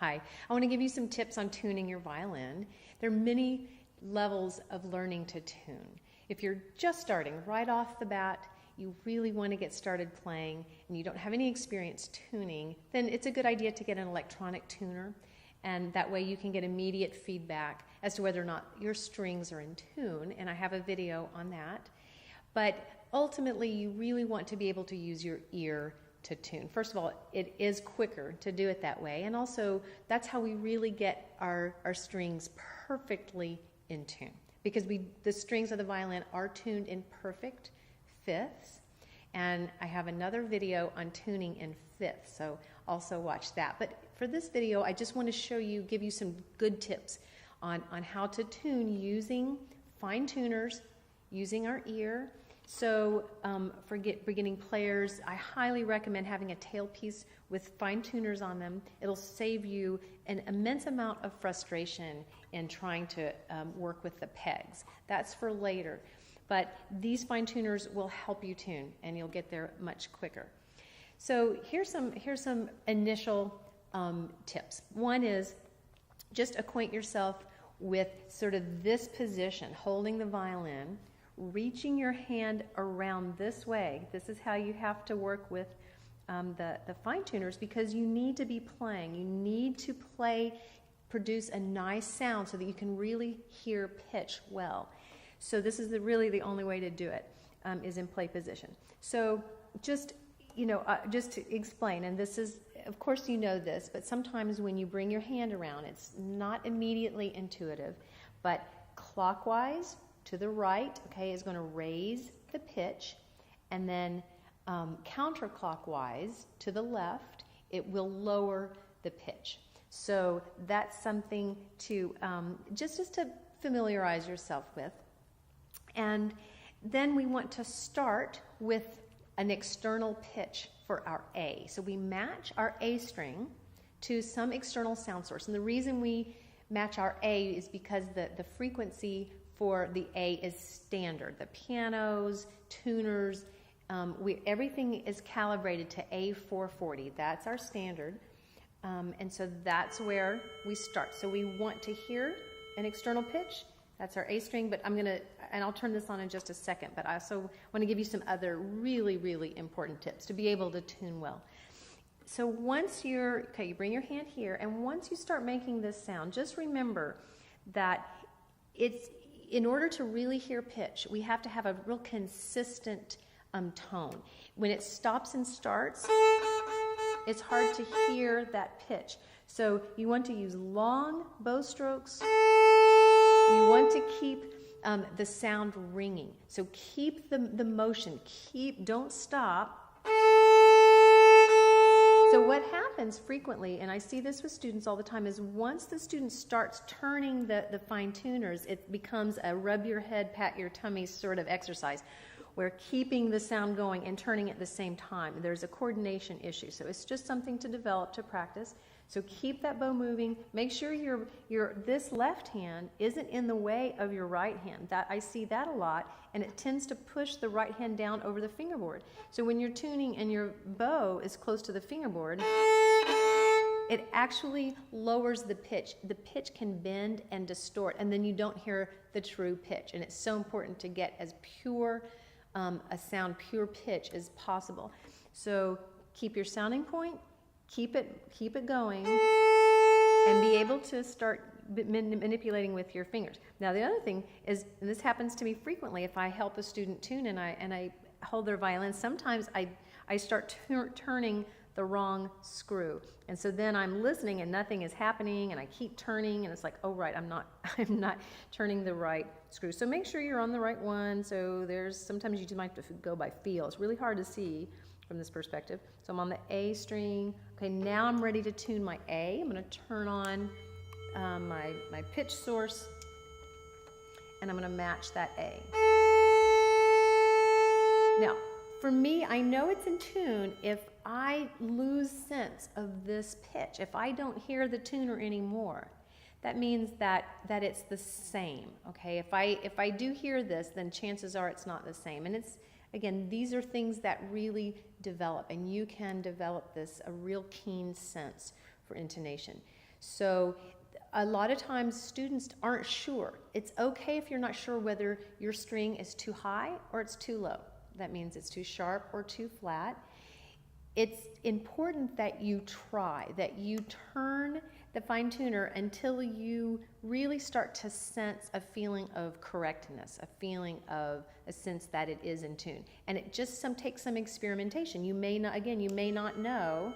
Hi, I want to give you some tips on tuning your violin. There are many levels of learning to tune. If you're just starting right off the bat, you really want to get started playing and you don't have any experience tuning, then it's a good idea to get an electronic tuner, and that way you can get immediate feedback as to whether or not your strings are in tune, and I have a video on that. But ultimately, you really want to be able to use your ear to tune. First of all, it is quicker to do it that way, and also that's how we really get our strings perfectly in tune, because the strings of the violin are tuned in perfect fifths, and I have another video on tuning in fifths, so also watch that. But for this video, I just want to give you some good tips on how to tune using fine tuners, using our ear. So for beginning players, I highly recommend having a tailpiece with fine tuners on them. It'll save you an immense amount of frustration in trying to work with the pegs. That's for later. But these fine tuners will help you tune, and you'll get there much quicker. So here's some initial tips. One is just acquaint yourself with sort of this position, holding the violin, reaching your hand around this way. This is how you have to work with the fine tuners, because you need to be playing. You need to produce a nice sound so that you can really hear pitch well. So this is really the only way to do it, is in play position. So just to explain, and this is, of course you know this, but sometimes when you bring your hand around, it's not immediately intuitive, but clockwise to the right, okay, is going to raise the pitch, and then counterclockwise to the left, it will lower the pitch. So that's something to just to familiarize yourself with. And then we want to start with an external pitch for our A. So we match our A string to some external sound source. And the reason we match our A is because the frequency for the A is standard. The pianos, tuners, everything is calibrated to A440. That's our standard. And so that's where we start. So we want to hear an external pitch. That's our A string, but and I'll turn this on in just a second, but I also want to give you some other really, really important tips to be able to tune well. So once you bring your hand here, and once you start making this sound, just remember that in order to really hear pitch, we have to have a real consistent tone. When it stops and starts, it's hard to hear that pitch. So you want to use long bow strokes. You want to keep the sound ringing. So keep the motion. Don't stop. So what happens frequently, and I see this with students all the time, is once the student starts turning the fine tuners, it becomes a rub your head, pat your tummy sort of exercise, where keeping the sound going and turning at the same time. There's a coordination issue. So it's just something to develop, to practice. So keep that bow moving. Make sure this left hand isn't in the way of your right hand. I see that a lot, and it tends to push the right hand down over the fingerboard. So when you're tuning and your bow is close to the fingerboard, it actually lowers the pitch. The pitch can bend and distort, and then you don't hear the true pitch. And it's so important to get as pure a sound, pure pitch as possible. So keep your sounding point. Keep it going, and be able to start manipulating with your fingers. Now the other thing is, and this happens to me frequently, if I help a student tune and I hold their violin, sometimes I start turning the wrong screw, and so then I'm listening and nothing is happening, and I keep turning, and it's like, oh right, I'm not turning the right screw. So make sure you're on the right one. So sometimes you just might have to go by feel. It's really hard to see from this perspective. So I'm on the A string. Okay, now I'm ready to tune my A. I'm going to turn on my pitch source, and I'm going to match that A. Now, for me, I know it's in tune if I lose sense of this pitch. If I don't hear the tuner anymore, that means that it's the same. Okay, if I do hear this, then chances are it's not the same. And again, these are things that really develop, and you can develop a real keen sense for intonation. So a lot of times students aren't sure. It's okay if you're not sure whether your string is too high or it's too low. That means it's too sharp or too flat. It's important that you try, that you turn the fine tuner until you really start to sense a feeling of correctness, a feeling of a sense that it is in tune. And it just takes some experimentation. You may not, again, you may not know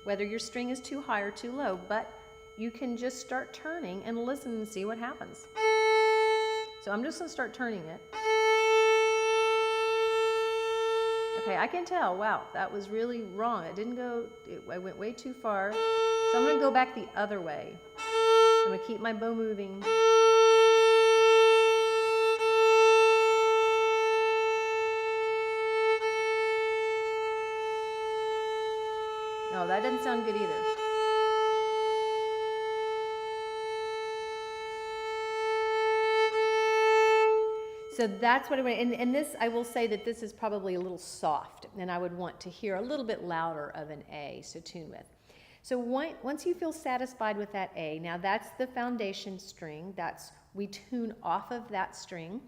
whether your string is too high or too low, but you can just start turning and listen and see what happens. So I'm just going to start turning it. Okay, I can tell, wow, that was really wrong. It didn't go, I went way too far. So I'm going to go back the other way. I'm going to keep my bow moving. No, that didn't sound good either. So that's what I want, and this, I will say that this is probably a little soft, and I would want to hear a little bit louder of an A to tune with. So once you feel satisfied with that A, now that's the foundation string, we tune off of that string,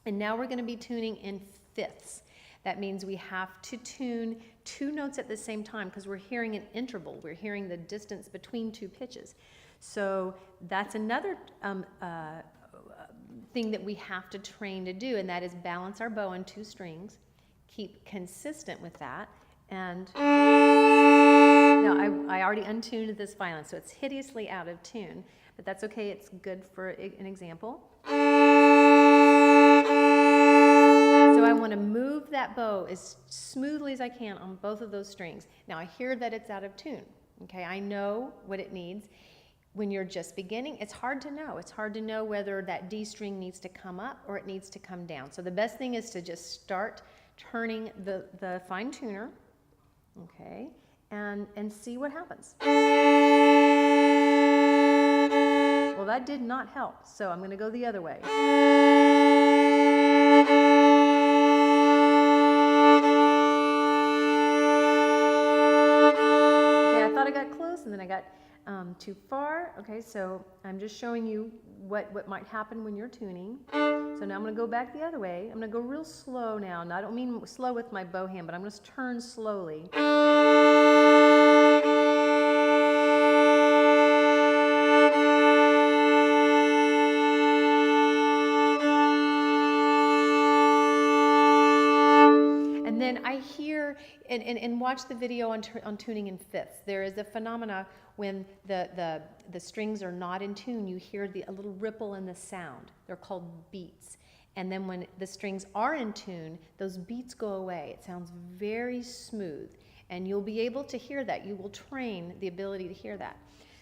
and now we're going to be tuning in fifths. That means we have to tune 2 notes at the same time because we're hearing an interval, we're hearing the distance between 2 pitches. So that's another thing that we have to train to do, and that is balance our bow on 2 strings, keep consistent with that. And now I already untuned this violin, so it's hideously out of tune, but that's okay, it's good for an example. So I want to move that bow as smoothly as I can on both of those strings. Now I hear that it's out of tune, okay, I know what it needs. When you're just beginning, it's hard to know. It's hard to know whether that D string needs to come up or it needs to come down. So the best thing is to just start turning the fine tuner, okay, and see what happens. Well, that did not help, so I'm going to go the other way. Okay, I thought I got close, and then I got too far. Okay, so I'm just showing you what might happen when you're tuning. So now I'm going to go back the other way. I'm going to go real slow now. Now I don't mean slow with my bow hand, but I'm going to turn slowly. And then I hear, and watch the video on tuning in fifths. There is a phenomena when the strings are not in tune, you hear a little ripple in the sound. They're called beats. And then when the strings are in tune, those beats go away. It sounds very smooth, and you'll be able to hear that. You will train the ability to hear that.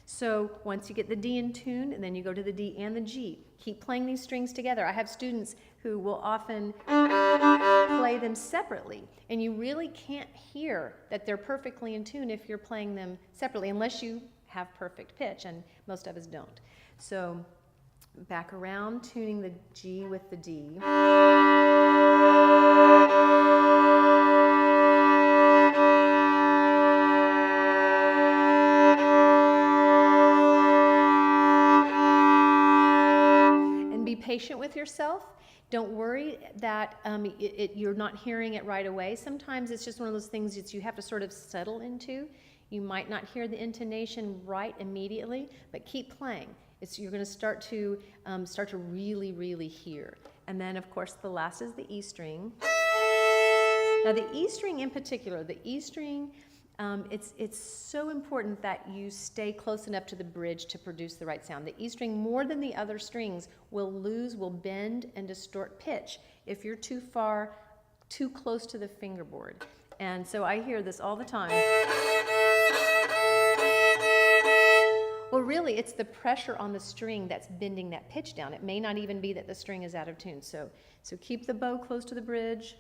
So once you get the D in tune, and then you go to the D and the G, keep playing these strings together. I have students who will often play them separately, and you really can't hear that they're perfectly in tune if you're playing them separately, unless you have perfect pitch, and most of us don't. So back around, tuning the G with the D. Be patient with yourself. Don't worry that you're not hearing it right away. Sometimes it's just one of those things that you have to sort of settle into. You might not hear the intonation right immediately, but keep playing. You're going to start to really, really hear. And then, of course, the last is the E string. Now, the E string in particular, the E string, it's so important that you stay close enough to the bridge to produce the right sound. The E string, more than the other strings, will bend and distort pitch if you're too close to the fingerboard. And so I hear this all the time. Well, really, it's the pressure on the string that's bending that pitch down. It may not even be that the string is out of tune. So keep the bow close to the bridge.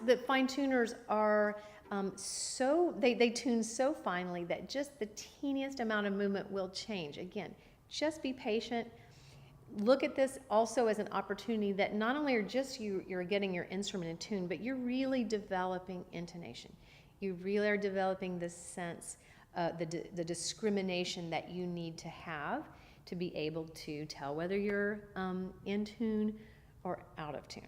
The fine tuners are They tune so finely that just the teeniest amount of movement will change. Again, just be patient. Look at this also as an opportunity that not only are just you're getting your instrument in tune, but you're really developing intonation. You really are developing this sense, the discrimination that you need to have to be able to tell whether you're in tune or out of tune.